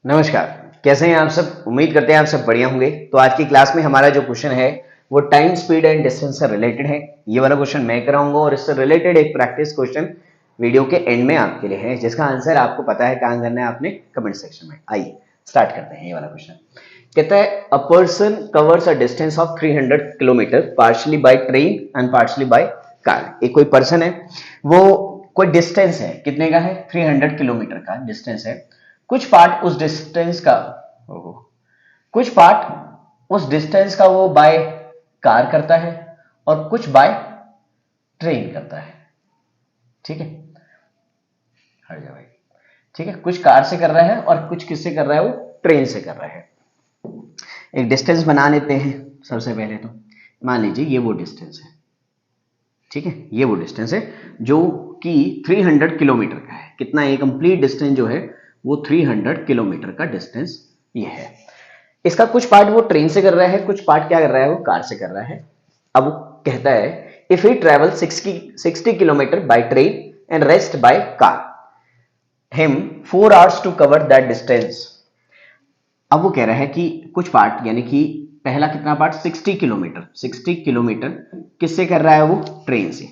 नमस्कार। कैसे हैं आप सब? उम्मीद करते हैं आप सब बढ़िया होंगे। तो आज की क्लास में हमारा जो क्वेश्चन है वो टाइम, स्पीड एंड डिस्टेंस से रिलेटेड है। ये वाला क्वेश्चन मैं कराऊंगा और इससे रिलेटेड एक प्रैक्टिस क्वेश्चन वीडियो के एंड में आपके लिए है, जिसका आंसर आपको पता है कहाँ करना है आपने, कमेंट सेक्शन में। आइए स्टार्ट करते हैं। ये वाला क्वेश्चन कहता है a person covers a distance of 300 kilometre partially by train and partially by car. एक कोई पर्सन है, वो कोई डिस्टेंस है, कितने का है? 300 किलोमीटर का डिस्टेंस है। कुछ पार्ट उस डिस्टेंस का ओहो, कुछ पार्ट उस डिस्टेंस का वो बाय कार करता है और कुछ बाय ट्रेन करता है। ठीक है, हट जा भाई। ठीक है, कुछ कार से कर रहा है और कुछ किससे कर रहा है? वो ट्रेन से कर रहा है। एक डिस्टेंस बना लेते हैं। सबसे पहले तो मान लीजिए ये वो डिस्टेंस है। ठीक है, ये वो डिस्टेंस है जो कि 300 किलोमीटर का है। कितना? ये कंप्लीट डिस्टेंस जो है वो 300 किलोमीटर का डिस्टेंस ये है। इसका कुछ पार्ट वो ट्रेन से कर रहा है, कुछ पार्ट क्या कर रहा है? वो कार से कर रहा है। अब वो कहता है if he travel 60 kilometre by train and rest by car, him 4 hours to cover that distance. अब वो कह रहा है कि कुछ पार्ट, यानी कि पहला कितना पार्ट? 60 किलोमीटर किससे कर रहा है? वो ट्रेन से।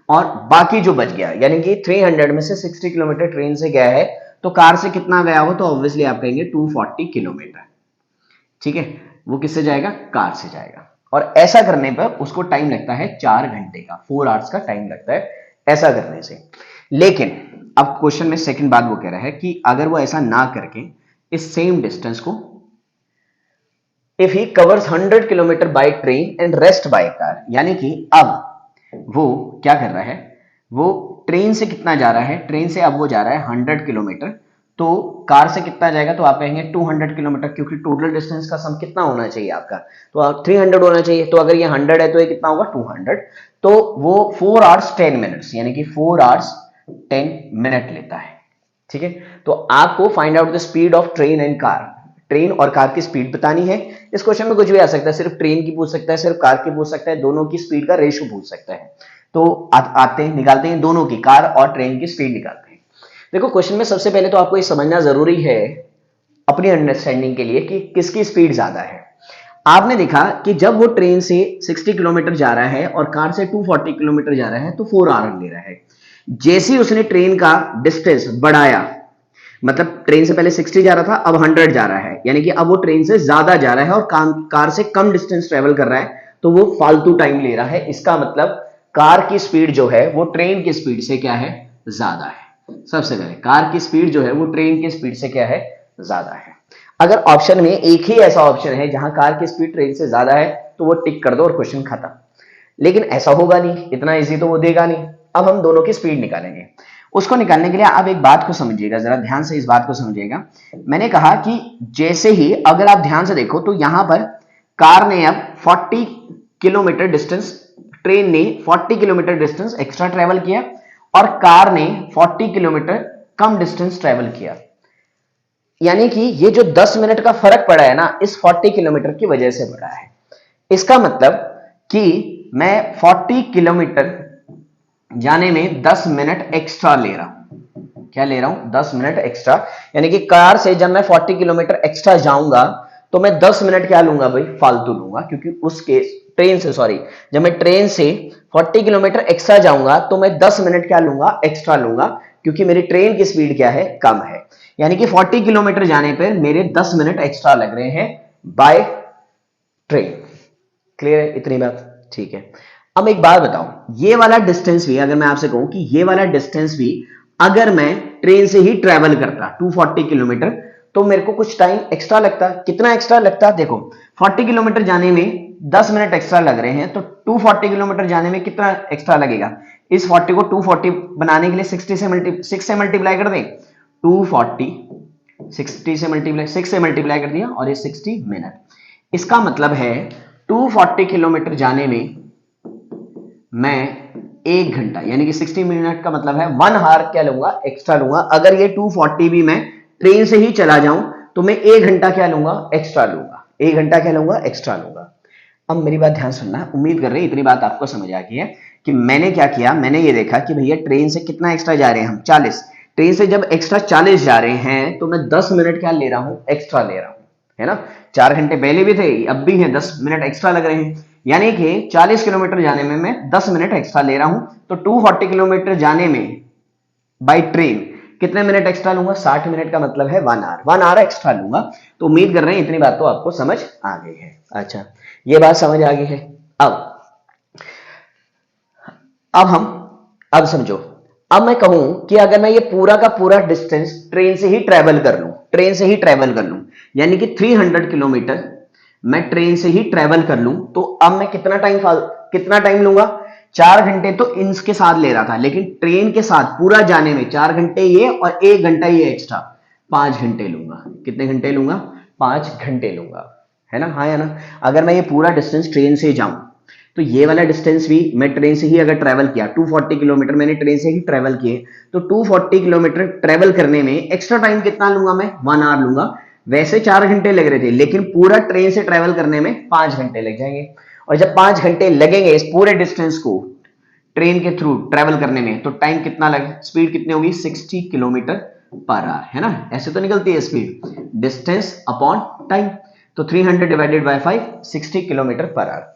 और बाकी जो बच गया, यानी कि 300 में से 60 किलोमीटर ट्रेन से गया है, तो कार से कितना गया हो? तो ऑब्वियसली आप कहेंगे 240 किलोमीटर। ठीक है, वो किससे जाएगा? कार से जाएगा। और ऐसा करने पर उसको टाइम लगता है 4 घंटे का, 4 आवर्स का टाइम लगता है ऐसा करने से। लेकिन अब क्वेश्चन में सेकंड बात वो कह रहा है कि अगर वो ऐसा ना करके इस सेम डिस्टेंस को, if he covers 100 kilometre by train and rest by car, यानी कि अब वो क्या कर रहा है? वो ट्रेन से कितना जा रहा है? ट्रेन से अब वो जा रहा है 100 किलोमीटर, तो कार से कितना जाएगा? तो आप कहेंगे 200 किलोमीटर, क्योंकि टोटल डिस्टेंस का सम कितना होना चाहिए आपका? तो 300 होना चाहिए। तो अगर ये 100 है तो ये कितना होगा? 200। तो वो 4 आवर्स 10 मिनट्स, यानी कि 4 आवर्स 10 मिनट लेता है। ठीक है, तो आपको find out the speed of train and car. Train और कार की स्पीड बतानी है। इस क्वेश्चन में कुछ भी आ सकता है, सिर्फ ट्रेन की पूछ सकता है, सिर्फ कार की पूछ सकता है, दोनों की स्पीड का रेशियो पूछ सकता है। तो आते हैं, निकालते हैं दोनों की, कार और ट्रेन की स्पीड निकालते हैं। देखो, क्वेश्चन में सबसे पहले तो आपको ये समझना जरूरी है अपनी अंडरस्टैंडिंग के लिए कि किसकी स्पीड ज्यादा है। आपने देखा कि जब वो ट्रेन से 60 किलोमीटर जा रहा है और कार से 240 किलोमीटर जा रहा है, तो 4 आवर ले रहा है। जैसे ही उसने ट्रेन का डिस्टेंस बढ़ाया, मतलब ट्रेन से पहले 60 जा रहा था, अब 100 जा रहा है, यानी कि अब वो ट्रेन से ज्यादा जा रहा है और कार से कम डिस्टेंस ट्रेवल कर रहा है, तो वो फालतू टाइम ले रहा है। इसका मतलब कार की स्पीड जो है वो ट्रेन की स्पीड से क्या है? ज्यादा है। सबसे पहले कार की स्पीड जो है वो ट्रेन की स्पीड से क्या है? ज्यादा है। अगर ऑप्शन में एक ही ऐसा ऑप्शन है जहां कार की स्पीड ट्रेन से ज्यादा है, तो वो टिक कर दो और क्वेश्चन खत्म। लेकिन ऐसा होगा नहीं, इतना इजी तो वो देगा नहीं। अब हम दोनों की स्पीड निकालेंगे। उसको निकालने के लिए आप एक बात को समझिएगा, जरा ध्यान से इस बात को समझिएगा। मैंने कहा कि जैसे ही, अगर आप ध्यान से देखो तो यहां पर कार ने अब 40 किलोमीटर डिस्टेंस, ट्रेन ने 40 किलोमीटर डिस्टेंस एक्स्ट्रा ट्रेवल किया और कार ने 40 किलोमीटर कम डिस्टेंस ट्रेवल किया। यानी कि ये जो 10 मिनट का फर्क पड़ा है ना, इस 40 किलोमीटर की वजह से पड़ा है। इसका मतलब कि मैं 40 किलोमीटर जाने में 10 मिनट एक्स्ट्रा ले रहा हूं। क्या ले रहा हूं? 10 मिनट एक्स्ट्रा। यानी कि कार से जब मैं 40 किलोमीटर एक्स्ट्रा जाऊंगा तो मैं 10 मिनट क्या लूंगा भाई? फालतू लूंगा, क्योंकि उसके ट्रेन से, सॉरी, जब मैं ट्रेन से 40 किलोमीटर एक्स्ट्रा जाऊंगा तो मैं 10 मिनट क्या लूंगा? एक्स्ट्रा लूंगा, क्योंकि मेरी ट्रेन की स्पीड क्या है? कम है। यानी कि 40 किलोमीटर जाने पर मेरे 10 मिनट एक्स्ट्रा लग रहे हैं बाय ट्रेन। क्लियर है इतनी बात? ठीक है। अब एक बात बताओ, ये वाला डिस्टेंस भी, अगर मैं आपसे कहूं कि ये वाला डिस्टेंस भी अगर मैं ट्रेन से ही ट्रेवल करता 240 किलोमीटर, तो मेरे को कुछ टाइम एक्स्ट्रा लगता। कितना एक्स्ट्रा लगता? देखो, 40 किलोमीटर जाने में 10 मिनट एक्स्ट्रा लग रहे हैं, तो 240 किलोमीटर जाने में कितना एक्स्ट्रा लगेगा? इस 40 को 240 बनाने के लिए 6 से मल्टीप्लाई कर दें। 240 60 से मल्टीप्लाई, 6 से मल्टीप्लाई कर दिया और ये 60 मिनट। इसका मतलब है 240 किलोमीटर जाने में मैं 1 घंटा, यानी कि 60 मिनट का मतलब है 1 आवर क्या लूंगा? एक्स्ट्रा लूंगा। अगर ये 240 भी मैं ट्रेन से ही चला जाऊं तो मैं 1 घंटा क्या लूंगा? एक्स्ट्रा लूंगा। 1 घंटा क्या लूंगा? एक्स्ट्रा लूंगा। अब मेरी बात ध्यान सुनना, उम्मीद कर रहे हैं इतनी बात आपको समझ आ गई है कि मैंने क्या किया। मैंने ये देखा कि भैया ट्रेन से कितना एक्स्ट्रा जा रहे हैं हम? 40। ट्रेन से जब एक्स्ट्रा 40 जा रहे हैं तो मैं 10 मिनट क्या ले रहा हूं, एक्स्ट्रा ले रहा हूं, है ना। 4 घंटे पहले भी थे, अब भी है, 10 मिनट एक्स्ट्रा लग रहे हैं, यानी कि 40 किलोमीटर जाने में मैं 10 मिनट एक्स्ट्रा ले रहा हूं। तो 240 किलोमीटर जाने में बाई ट्रेन कितने मिनट एक्स्ट्रा लूंगा, 60 मिनट का मतलब है 1 आवर, 1 आवर एक्स्ट्रा लूंगा। तो उम्मीद कर रहे हैं इतनी बात तो आपको समझ आ गई है। अच्छा, ये बात समझ आ गई है। अब समझो, अब मैं कहूं कि अगर मैं ये पूरा का पूरा डिस्टेंस ट्रेन से ही ट्रेवल कर लूं, यानी कि 300 किलोमीटर मैं ट्रेन से ही ट्रेवल कर लूं, तो अब मैं कितना टाइम लूंगा, 4 घंटे तो इनके साथ ले रहा था, लेकिन ट्रेन के साथ पूरा जाने में 4 घंटे ये और 1 घंटा ये एक्स्ट्रा, 5 घंटे लूंगा। कितने घंटे लूंगा, 5 घंटे लूंगा, है ना, हाँ या ना। अगर मैं ये पूरा डिस्टेंस ट्रेन से जाऊं तो ये वाला डिस्टेंस भी मैं ट्रेन से ही अगर ट्रेवल किया, 240 किलोमीटर मैंने ट्रेन से ही ट्रेवल किए, तो 240 किलोमीटर ट्रेवल करने में एक्स्ट्रा टाइम कितना लूंगा मैं, 1 आवर लूंगा। वैसे 4 घंटे लग रहे थे, लेकिन पूरा ट्रेन से ट्रेवल करने में 5 घंटे लग जाएंगे। और जब 5 घंटे लगेंगे इस पूरे डिस्टेंस को ट्रेन के थ्रू ट्रेवल करने में, तो टाइम कितना लगे, स्पीड कितनी होगी, 60 किलोमीटर पर आवर, है ना। ऐसे तो निकलती है स्पीड, डिस्टेंस अपॉन टाइम। तो 300 divided by 5, 60 kilometre per hour.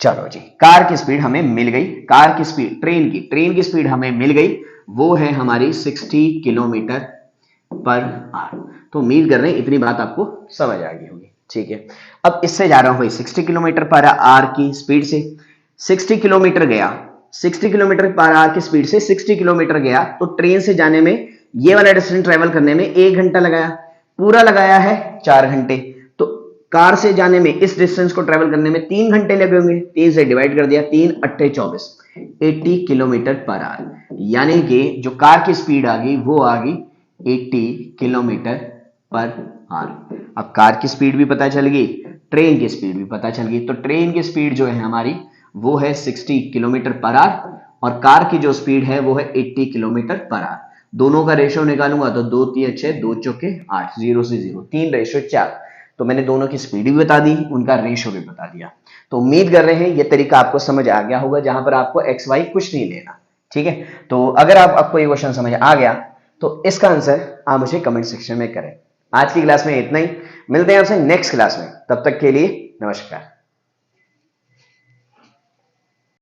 चलो जी, कार की स्पीड हमें मिल गई, कार की स्पीड, ट्रेन की स्पीड हमें मिल गई, वो है हमारी 60 किलोमीटर पर आवर। तो उम्मीद कर रहे हैं इतनी बात आपको समझ आ गई होगी, ठीक है। अब इससे जा रहा हूं भाई 60 किलोमीटर पर आवर की स्पीड से, 60 किलोमीटर गया, 60 किलोमीटर पर आवर की स्पीड से 60 किलोमीटर गया, तो ट्रेन से जाने में ये वाला डिस्टेंस ट्रेवल करने में 1 घंटा लगाया, पूरा लगाया है 4 घंटे। तो कार से जाने में इस डिस्टेंस को ट्रेवल करने में 3 घंटे लगेंगे, 3 से डिवाइड कर दिया, 3 8 24, 80 किलोमीटर पर आवर, यानी कि जो कार की स्पीड आ गई वो आ गई 80 किलोमीटर पर आवर। अब कार की स्पीड भी पता चल गई, ट्रेन की स्पीड भी पता चल गई। तो ट्रेन की स्पीड जो है हमारी वो है 60 किलोमीटर पर आवर, और कार की जो स्पीड है वो है 80 किलोमीटर पर आवर। दोनों का रेशियो निकालूंगा तो 2 3 6, 2 चौके 8, 0 से 0, 3:4। तो मैंने दोनों की स्पीड भी बता दी, उनका रेशियो भी बता दिया। तो उम्मीद कर रहे हैं ये तरीका आपको समझ आ गया होगा, जहां पर आपको एक्स वाई कुछ नहीं लेना, ठीक है। तो अगर आपको ये क्वेश्चन समझ आ गया तो इसका आंसर आप मुझे कमेंट सेक्शन में करें। आज की क्लास में इतना ही, मिलते हैं आपसे नेक्स्ट क्लास में, तब तक के लिए नमस्कार।